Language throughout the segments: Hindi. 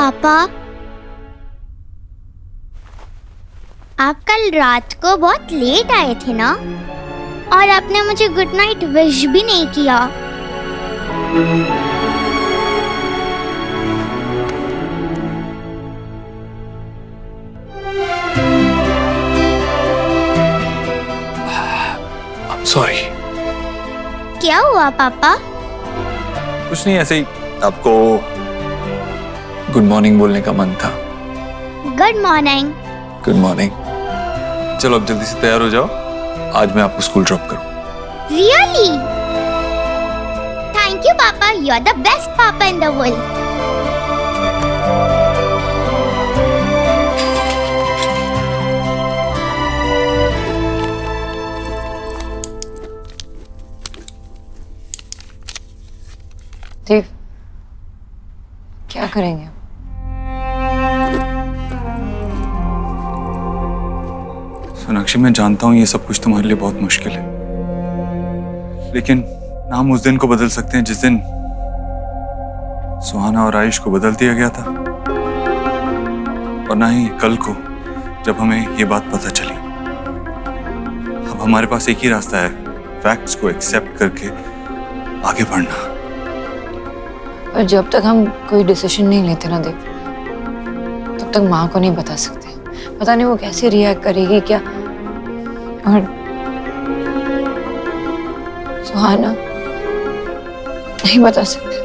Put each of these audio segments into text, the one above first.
पापा, आप कल रात को बहुत लेट आए थे ना, और आपने मुझे गुड नाइट विश भी नहीं किया। सॉरी। क्या हुआ पापा? कुछ नहीं, ऐसे ही आपको गुड मॉर्निंग बोलने का मन था। Good morning. Good morning. चलो अब जल्दी से तैयार हो जाओ, आज मैं आपको स्कूल ड्रॉप करूं। रियली? थैंक यू पापा, यू आर द बेस्ट पापा इन द वर्ल्ड। देव, क्या करेंगे? सोनाक्षी, मैं जानता हूँ ये सब कुछ तुम्हारे लिए बहुत मुश्किल है, लेकिन ना हम उस दिन को बदल सकते हैं जिस दिन सुहाना और आयुष को बदल दिया गया था, और ना ही कल को जब हमें ये बात पता चली। अब हमारे पास एक ही रास्ता है, फैक्ट्स को एक्सेप्ट करके आगे बढ़ना। और जब तक हम कोई डिसीजन नहीं लेते ना देव, तब तक माँ को नहीं बता सकते। पता नहीं वो कैसे रिएक्ट करेगी क्या, और सुहाना नहीं बता सकते,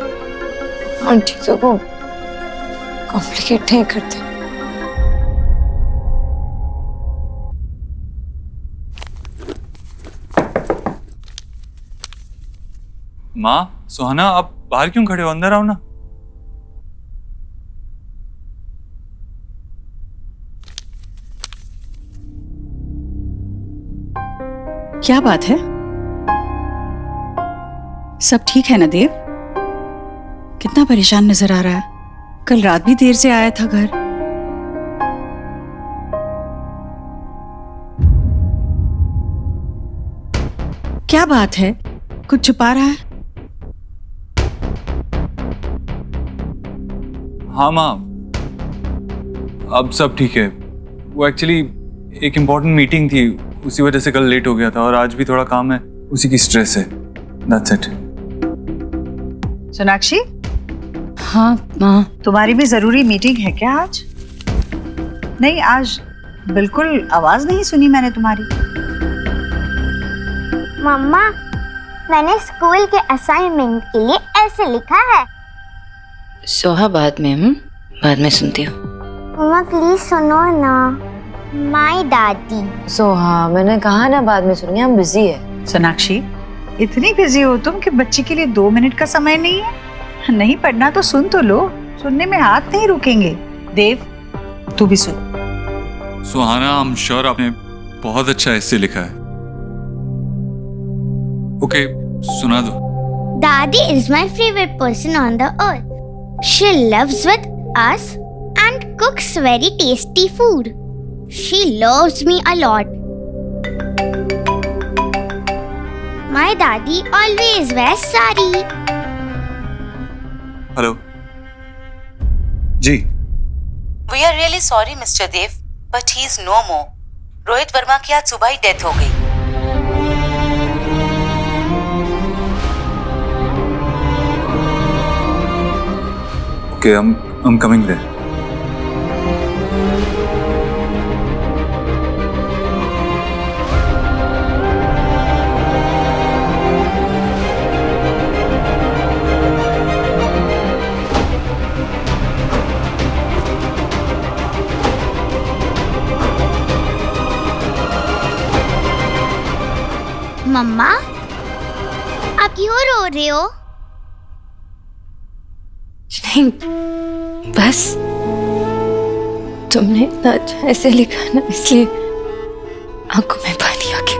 और चीजों को कॉम्प्लिकेट नहीं करते। माँ, सुहाना, आप बाहर क्यों खड़े हो? अंदर आओ ना। क्या बात है? सब ठीक है ना देव? कितना परेशान नजर आ रहा है। कल रात भी देर से आया था घर। क्या बात है? कुछ छुपा रहा है? हाँ माँ, अब सब ठीक है। वो एक्चुअली एक इम्पोर्टेंट मीटिंग थी, उसी वजह से कल लेट हो गया था, और आज भी थोड़ा काम है, उसी की स्ट्रेस है। That's it। सोनाक्षी, हाँ माँ। तुम्हारी भी जरूरी मीटिंग है क्या आज? नहीं, आज बिल्कुल आवाज नहीं सुनी मैंने तुम्हारी। मम्मा, मैंने स्कूल के असाइनमेंट के लिए ऐसे लिखा है। सोहा, बाद में बाद में सुनती हूँ। मम्मा प्लीज सुनो ना। माय दादी। सोहा, मैंने कहा ना बाद में सुनेंगे, हम बिजी है। सोनाक्षी, इतनी बिजी हो तुम कि बच्चे के लिए 2 मिनट का समय नहीं है? नहीं पढ़ना तो सुन तो लो, सुनने में हाथ नहीं रुकेंगे। देव, तू भी सुन। सुहाना, आई एम श्योर आपने बहुत अच्छा ऐसे लिखा है। ओके, सुना दो। Daddy is my favorite person on the earth. She lives with us and cooks very tasty food. She loves me a lot. My daddy always wears sari. Hello जी। We are really sorry, Mr. Dev, but he is no more. Rohit Verma की आज सुबह ही डेथ हो गई। Okay, I'm coming there. मम्मा, आप क्यों रो रहे हो? नहीं, बस तुमने इतना अच्छा ऐसे लिखा ना, इसलिए आंखों में पानी आ गया।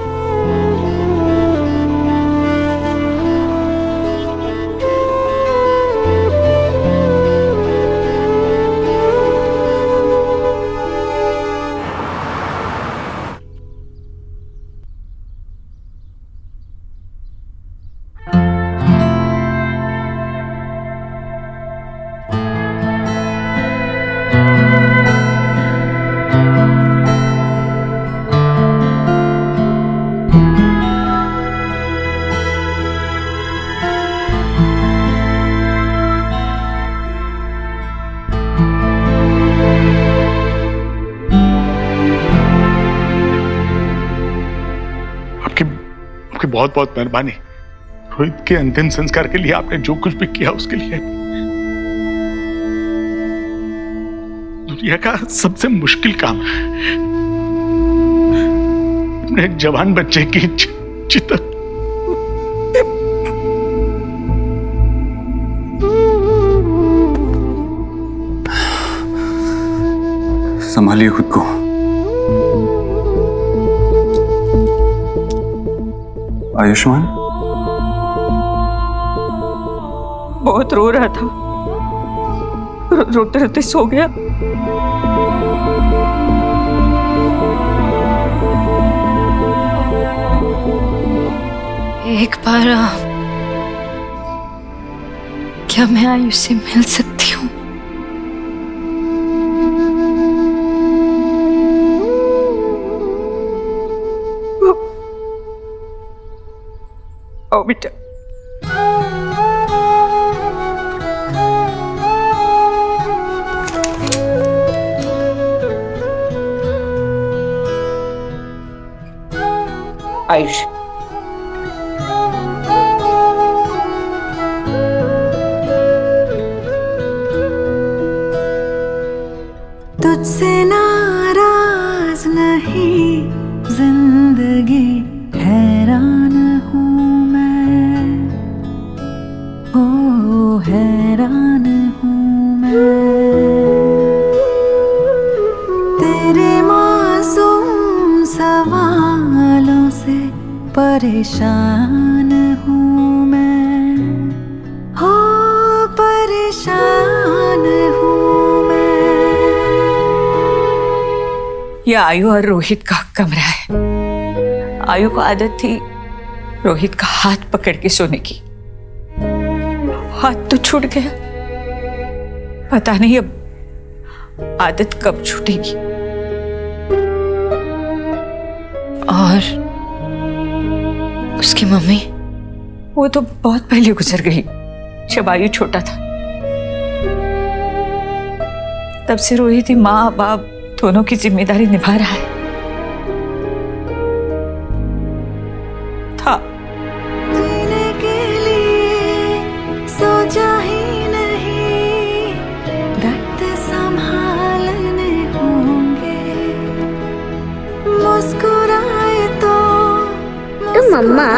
आपकी बहुत बहुत मेहरबानी। रोहित के अंतिम संस्कार के लिए आपने जो कुछ भी किया उसके लिए दुनिया का सबसे मुश्किल काम है अपने एक जवान बच्चे की चिता। संभालिए खुद को। आयुष्मान बहुत रो रहा था, रोते रोते सो गया। एक बार क्या मैं आयुष से मिल सकती हूँ? आओ बेटा। आयुष, तुझसे नाराज नहीं जिंदगी, हैरान हूँ मैं, ओ हैरान हूँ मैं, तेरे मासूम सवालों से परेशान हूँ मैं, हो परेशान हूँ मैं। ये आयु और रोहित का कमरा है। आयु को आदत थी रोहित का हाथ पकड़ के सोने की। हाथ तो छूट गया, पता नहीं अब आदत कब छूटेगी। और उसकी मम्मी? वो तो बहुत पहले गुजर गई, जब आयु छोटा था। तब से रोहित ही माँ बाप दोनों की जिम्मेदारी निभा रहा है। था जीने के लिए सोचा ही नहीं, दर्द संभालने होंगे, मुस्कुराए तो मम्मा,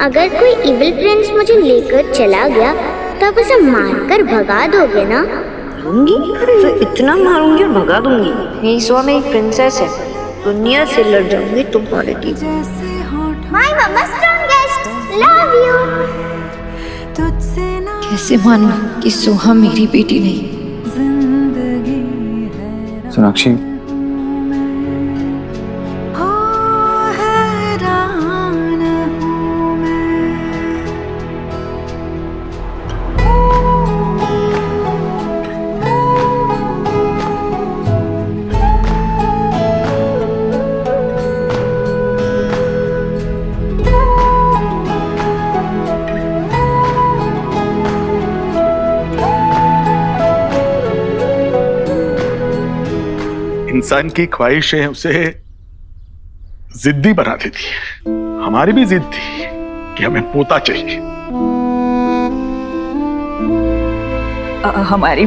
अगर कोई इविल प्रिंस मुझे लेकर चला गया तो आप उसे मारकर भगा दोगे ना? मारूंगी तो इतना मारूंगी और भगा दूंगी। मेरी सुआ मेरी प्रिंसेस है, दुनिया से लड़ जाऊंगी तुम्हारे लिए। जैसे होठ my mamma strongest, love you. तुझसे ना कैसे मानूं कि सुहा मेरी बेटी नहीं? जिंदगी है, सोनाक्षी, हो हैरान हूँ मैं। इंसान की ख्वाहिशें उसे जिद्दी बना देती है। हमारी भी जिद थी कि हमें पोता चाहिए। हमारी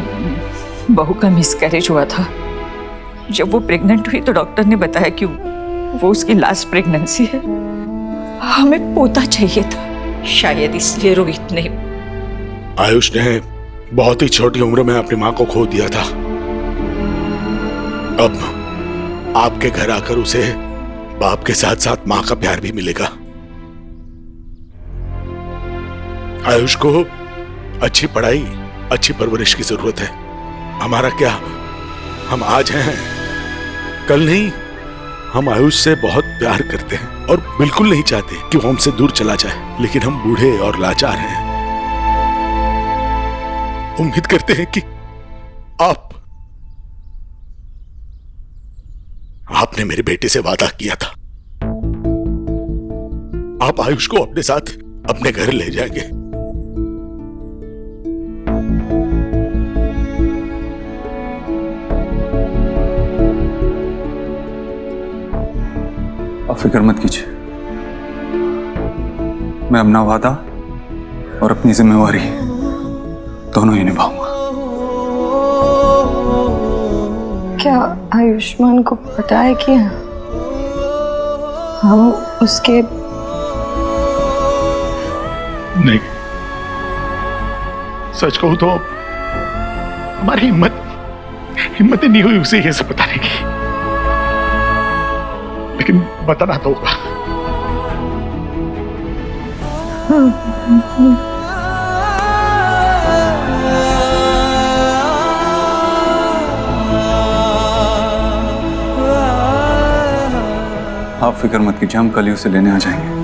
बहू का मिसकैरेज हुआ था। जब वो प्रेग्नेंट हुई तो डॉक्टर ने बताया कि वो उसकी लास्ट प्रेगनेंसी है। हमें पोता चाहिए था, शायद इसलिए रोहित ने। आयुष ने बहुत ही छोटी उम्र में अपनी मां को खो दिया था। अब आपके घर आकर उसे बाप के साथ साथ मां का प्यार भी मिलेगा। आयुष को अच्छी पढ़ाई, अच्छी परवरिश की जरूरत है। हमारा क्या, हम आज हैं, कल नहीं। हम आयुष से बहुत प्यार करते हैं और बिल्कुल नहीं चाहते कि वो हमसे दूर चला जाए, लेकिन हम बूढ़े और लाचार हैं। उम्मीद करते हैं कि आपने मेरे बेटे से वादा किया था, आप आयुष को अपने साथ अपने घर ले जाएंगे। आप फिक्र मत कीजिए, मैं अपना वादा और अपनी जिम्मेवारी दोनों ही निभाऊंगा। क्या आयुष्मान को पता है कि हम उसके? नहीं, सच कहूं तो हमारी हिम्मत नहीं हुई उसे ये सब बताने की, लेकिन बताना तो होगा। आप फिक्र मत कीजिए, हम कल ही उसे लेने आ जाएंगे।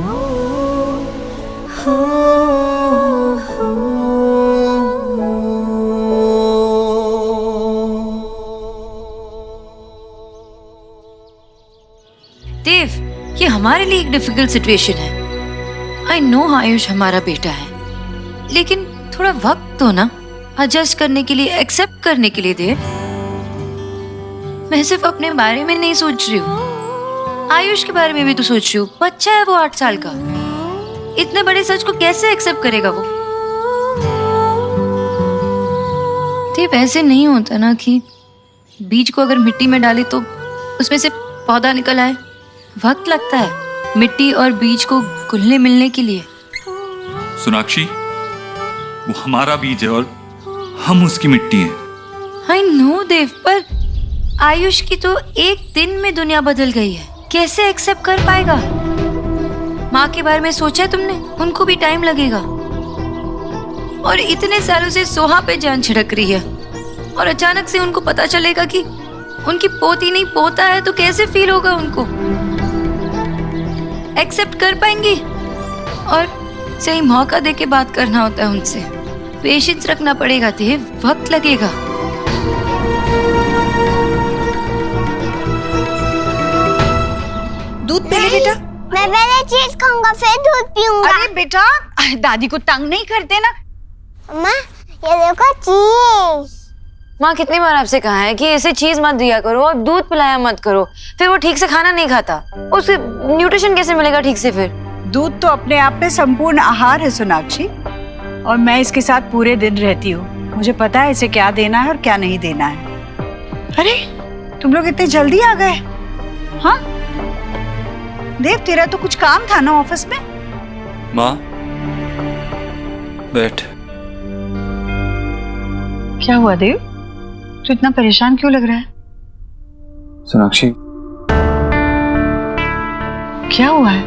देव, ये हमारे लिए एक डिफिकल्ट सिचुएशन है। आई नो आयुष हमारा बेटा है, लेकिन थोड़ा वक्त तो ना एडजस्ट करने के लिए, एक्सेप्ट करने के लिए देव। मैं सिर्फ अपने बारे में नहीं सोच रही हूँ, आयुष के बारे में भी तो सोच रही हूँ। बच्चा है वो 8 साल का, इतने बड़े सच को कैसे एक्सेप्ट करेगा वो? देव, ऐसे नहीं होता ना कि बीज को अगर मिट्टी में डाले तो उसमें से पौधा निकल आए। वक्त लगता है मिट्टी और बीज को घुलने मिलने के लिए। सोनाक्षी, वो हमारा बीज है और हम उसकी मिट्टी हैं। आई नो देव, पर आयुष की तो एक दिन में दुनिया बदल गई है, कैसे एक्सेप्ट कर पाएगा? माँ के बारे में सोचा है तुमने? उनको भी टाइम लगेगा। और इतने सालों से सोहा पे जान छिड़क रही है, और अचानक से उनको पता चलेगा कि उनकी पोती नहीं पोता है, तो कैसे फील होगा उनको? एक्सेप्ट कर पाएंगी? और सही मौका दे के बात करना होता है उनसे, पेशेंस रखना पड़ेगा देव, वक्त लगेगा। दूध पी ले बेटा। मैं पहले चीज खाऊंगा फिर दूध पीऊंगा। अरे बेटा, दादी को तंग नहीं करते ना। अम्मा, ये देखो चीज। माँ, कितनी बार आपसे कहा है कि इसे चीज मत दिया करो और दूध पिलाया मत करो, फिर वो ठीक से खाना नहीं खाता, उसे न्यूट्रिशन कैसे मिलेगा ठीक से? फिर दूध तो अपने आप में संपूर्ण आहार है सोनाक्षी, और मैं इसके साथ पूरे दिन रहती हूँ। मुझे पता है इसे क्या देना है और क्या नहीं देना है। अरे तुम लोग इतने जल्दी आ गए? हाँ देव, तेरा तो कुछ काम था ना ऑफिस में? माँ बैठ। क्या हुआ देव, तू इतना परेशान क्यों लग रहा है? सोनाक्षी, क्या हुआ है?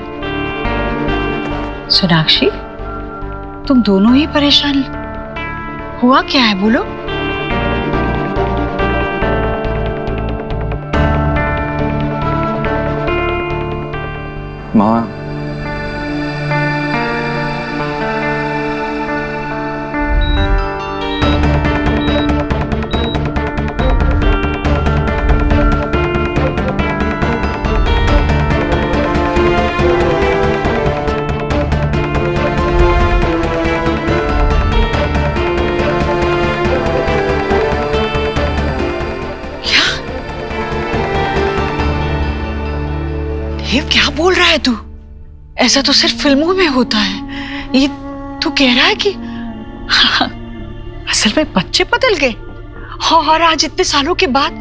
सोनाक्षी, तुम दोनों ही परेशान, हुआ क्या है बोलो? माँ, ये क्या बोल रहा है तू? ऐसा तो सिर्फ फिल्मों में होता है। ये तू कह रहा है कि असल में बच्चे बदल गए और आज इतने सालों के बाद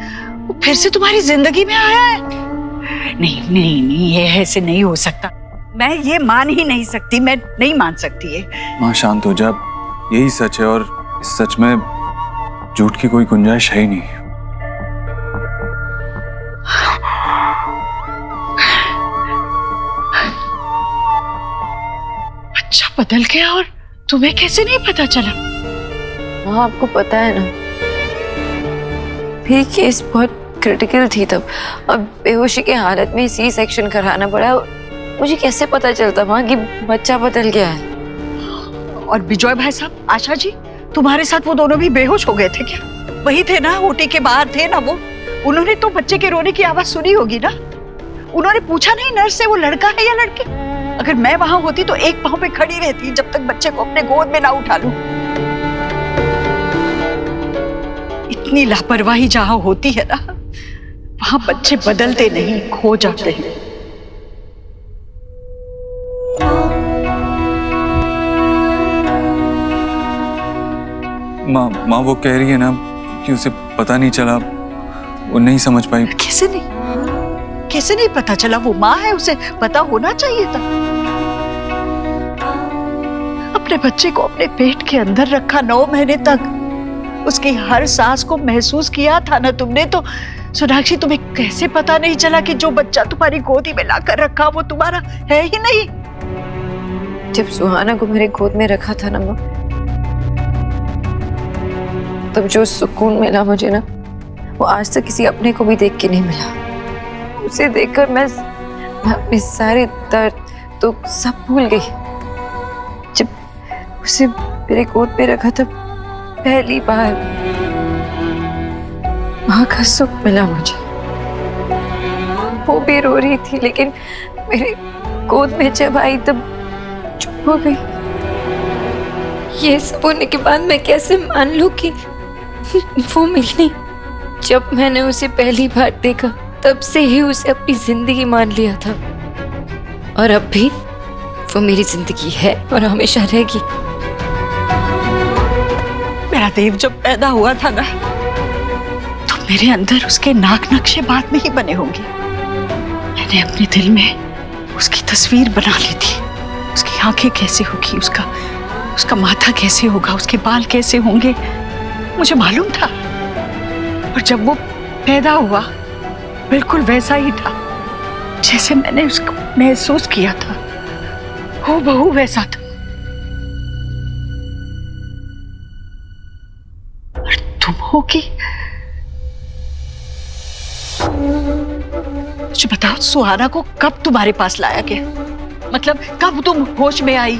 वो फिर से तुम्हारी जिंदगी में आया है? नहीं नहीं नहीं, ये ऐसे नहीं हो सकता। मैं ये मान ही नहीं सकती, मैं नहीं मान सकती ये। माँ शांत हो जा, यही सच है और इस सच में झूठ की कोई गुंजाइश है ही नहीं। अच्छा बदल गया और तुम्हें कैसे नहीं पता चला? हाँ, आपको पता है ना, मेरी केस बहुत क्रिटिकल थी तब। अब बेहोशी की हालत में सी सेक्शन कराना पड़ा। मुझे कैसे पता चलता माँ कि बच्चा बदल गया है? और विजय भाई साहब, आशा जी, तुम्हारे साथ वो दोनों भी बेहोश हो गए थे क्या? वही थे ना, ओटी के बाहर थे ना वो? उन्होंने तो बच्चे के रोने की आवाज सुनी होगी ना? उन्होंने पूछा नहीं नर्स से वो लड़का है या लड़की? अगर मैं वहां होती तो एक पांव पे खड़ी रहती जब तक बच्चे को अपने गोद में ना उठा लूं। इतनी लापरवाही जहां होती है ना, वहां बच्चे बदलते नहीं, खो जाते हैं। माँ वो कह रही है ना कि उसे पता नहीं चला, वो नहीं समझ पाई। कैसे नहीं पता चला? वो माँ है, उसे पता होना चाहिए था। अपने बच्चे को अपने पेट के अंदर रखा 9 महीने तक, उसकी हर सांस को महसूस किया था ना तुमने। तो सोनाक्षी, तुम्हें कैसे पता नहीं चला कि जो बच्चा तुम्हारी गोदी में लाकर रखा वो तुम्हारा है ही नहीं? जब सुहाना को मेरे गोद में रखा था ना माँ, तब जो सुकून मिला मुझे ना, वो आज तक किसी अपने को भी देख के नहीं मिला। उसे देखकर मैं अपने सारे दर्द तो सब भूल गई। जब उसे मेरे गोद पे रखा था पहली बार, माँ का सुख मिला मुझे। वो भी रो रही थी, लेकिन मेरे गोद में जब आई तब चुप हो गई। ये सब होने के बाद मैं कैसे मान लूं कि वो मिली? जब मैंने उसे पहली बार देखा तब से ही उसे अपनी जिंदगी मान लिया था, और अब भी वो मेरी जिंदगी है और हमेशा रहेगी। मेरा देव जब पैदा हुआ था ना, तो मेरे अंदर उसके नाक नक्शे बाद में ही बने होंगे। मैंने अपने दिल में उसकी तस्वीर बना ली थी। उसकी आंखें कैसे होगी, उसका माथा कैसे होगा, उसके बाल कैसे होंगे, मुझे मालूम था। और जब वो पैदा हुआ बिल्कुल वैसा ही था जैसे मैंने उसको महसूस किया था, हूबहू वैसा था। और तुम हो कि मुझे बताओ, सुहाना को कब तुम्हारे पास लाया गया? मतलब कब तुम होश में आई?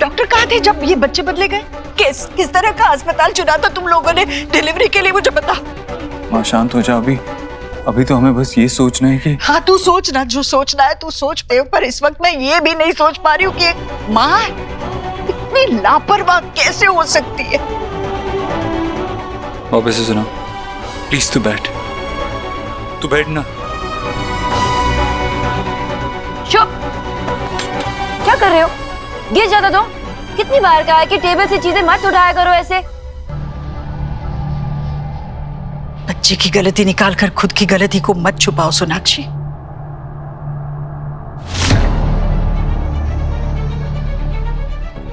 डॉक्टर कहाँ थे जब ये बच्चे बदले गए? किस तरह का अस्पताल चुना था तुम लोगों ने डिलीवरी के लिए, मुझे बता। माँ शांत हो जा, अभी तो हमें बस ये सोचना है कि। हाँ, तू सोचना, जो सोचना है तू सोच पे, पर इस वक्त मैं ये भी नहीं सोच पा रही हूँ कि एक माँ इतनी लापरवाह कैसे हो सकती है। वापस से सुना प्लीज, तू बैठ ना। चुप! क्या कर रहे हो? गिर जाता तो। कितनी बार कहा है कि टेबल से चीजें मत उठाया करो ऐसे। बच्चे की गलती निकाल कर खुद की गलती को मत छुपाओ सोनाक्षी।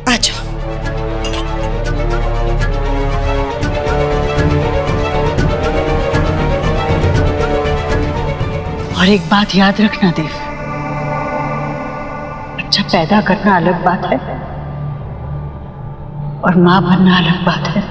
आजा। और एक बात याद रखना देव, बच्चा पैदा करना अलग बात है और मां बनना अलग बात है।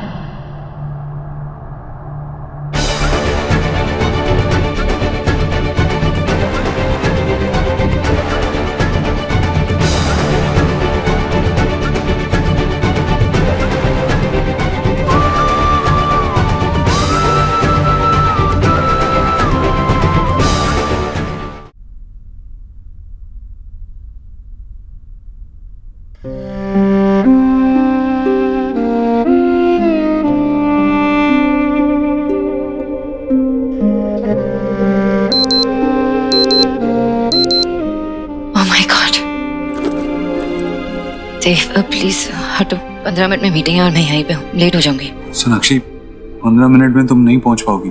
देव प्लीज हटो, 15 मिनट में मीटिंग है और मैं यहीं पे हूँ, लेट हो जाऊंगी। सोनाक्षी 15 मिनट में तुम नहीं पहुंच पाओगी।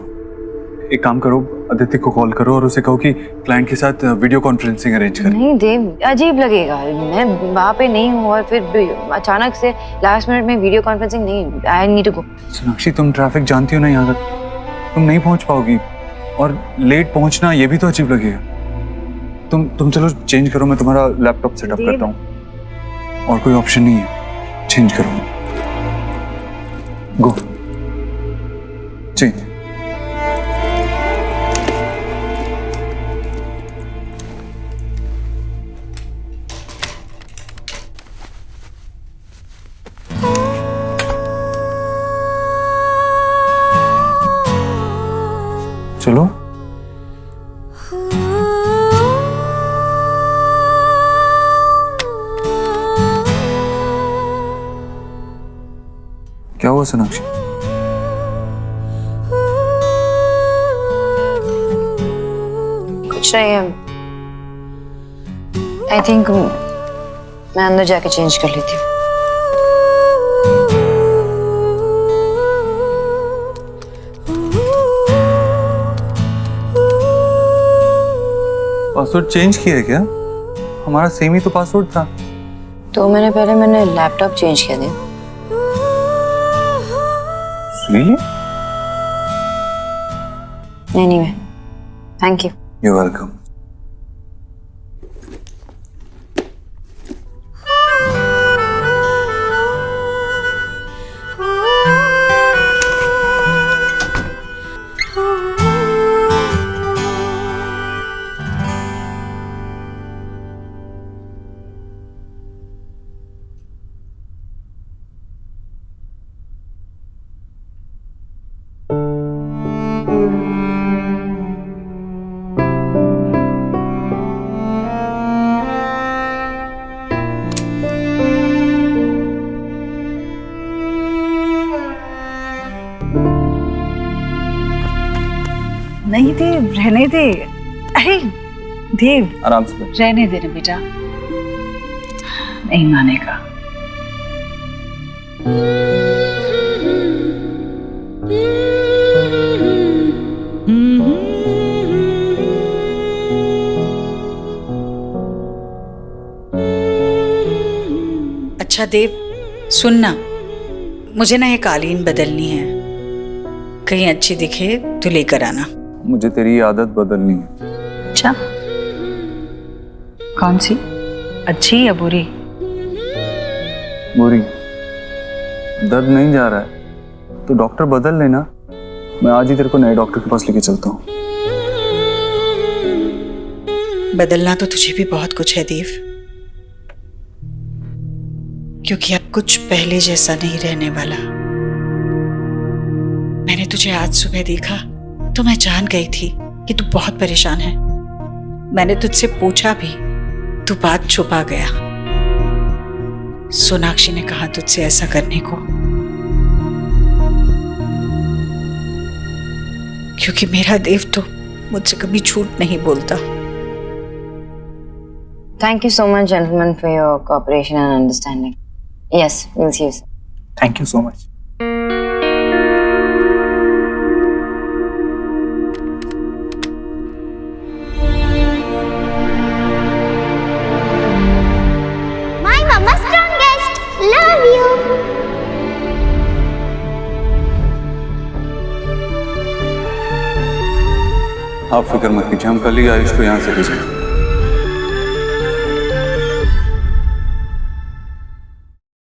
एक काम करो, अदिति को कॉल करो और उसे कहो कि क्लाइंट के साथ वीडियो कॉन्फ्रेंसिंग अरेंज करें। नहीं देव, अजीब लगेगा। मैं वहाँ पे नहीं हूँ और फिर अचानक से लास्ट मिनट में वीडियो कॉन्फ्रेंसिंग नहीं। I need to go. Sonakshi तुम ट्रैफिक जानती हो ना, यहाँ तक तुम नहीं पहुंच पाओगी और लेट पहुंचना ये भी तो अजीब लगेगा। तुम चलो चेंज करो, मैं तुम्हारा लैपटॉप सेटअप करता हूँ। और कोई ऑप्शन नहीं है, चेंज करो। गो चेंज। चलो क्या हुआ सोनाक्षी? कुछ नहीं है। आई थिंक मैं अंदर जाके चेंज कर लेती हूँ। पासवर्ड चेंज किया है क्या? हमारा सेम ही तो पासवर्ड था। 2 महीने पहले मैंने लैपटॉप चेंज किया देव। Really? Anyway, thank you. You're welcome. नहीं देव, रहने दे। अरे देव, आराम से बैठ। रहने दे ना बेटा, नहीं मानेगा। अच्छा देव, सुनना, मुझे ना ये कालीन बदलनी है, कहीं अच्छी दिखे तो लेकर आना। मुझे तेरी आदत बदलनी है। अच्छा, कौन सी? अच्छी या बुरी? बुरी। दर्द नहीं जा रहा है तो डॉक्टर बदल लेना, मैं आज ही तेरे को नए डॉक्टर के पास लेके चलता हूँ। बदलना तो तुझे भी बहुत कुछ है देव, क्योंकि अब कुछ पहले जैसा नहीं रहने वाला। मैंने तुझे आज सुबह देखा तो मैं जान गई थी कि तू बहुत परेशान है। मैंने तुझसे पूछा भी, तू बात छुपा गया। सोनाक्षी ने कहा तुझसे ऐसा करने को, क्योंकि मेरा देव तो मुझसे कभी झूठ नहीं बोलता। Thank you so much, gentlemen, for your cooperation and understanding. Yes, we'll see you soon. Thank you so much. My mama strongest. Love you. आप फिक्र मत कीजिए, हम कल ही आयुष को यहाँ से ले जाएंगे।